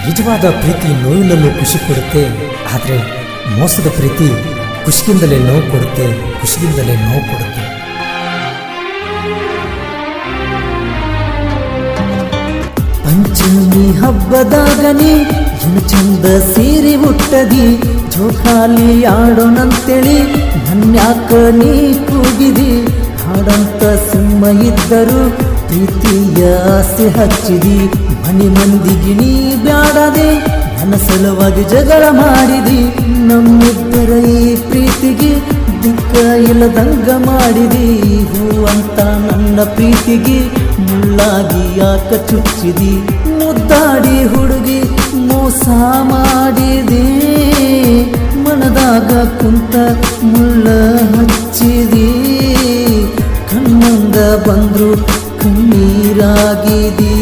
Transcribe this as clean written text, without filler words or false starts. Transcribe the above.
ನಿಜವಾದ ಪ್ರೀತಿ ನೋವಿನಲ್ಲೂ ಖುಷಿ ಕೊಡುತ್ತೆ, ಆದರೆ ಮೋಸದ ಪ್ರೀತಿ ಖುಷಿಯಿಂದಲೇ ನೋವು ಕೊಡುತ್ತೆ, ಖುಷಿಯಿಂದಲೇ ನೋವು ಕೊಡುತ್ತೆ. ಪಂಚಮಿ ಹಬ್ಬದಾಗನಿ ಏನು ಚಂದ ಸೀರೆ ಹುಟ್ಟದಿ, ಜೋಕಾಲಿ ಆಡೋಣಂತೇಳಿ ನನ್ಯಾಕ ನೀ ಕೂಗಿದಿ. ಹಾಡಂತ ಸಿಂಹ ಇದ್ದರು ಪ್ರೀತಿಯ ಆಸೆ ಹಚ್ಚಿದಿ, ಮನೆ ಮಂದಿಗೆ ನೀ ಬ್ಯಾಡದೆ, ನನ್ನ ಸಲುವಾಗಿ ಜಗಳ ಮಾಡಿದಿ. ನಮ್ಮಿಬ್ಬರ ಈ ಪ್ರೀತಿಗೆ ದಿಕ್ಕ ಇಲ್ಲದಂಗ ಮಾಡಿದಿ. ಹೂ ಅಂತ ನನ್ನ ಪ್ರೀತಿಗೆ ಮುಳ್ಳಾಗಿ ಯಾಕ ಚುಚ್ಚಿದಿ. ಮುದ್ದಾಡಿ ಹುಡುಗಿ ಮೋಸ ಮಾಡಿದೆ, ಮನದಾಗ ಕುಂತ ಮುಳ್ಳ ಹಚ್ಚಿದಿ. ಕಣ್ಣಂಗ ಬಂದ್ರು ಕಣ್ಣೀರಾಗಿದಿ.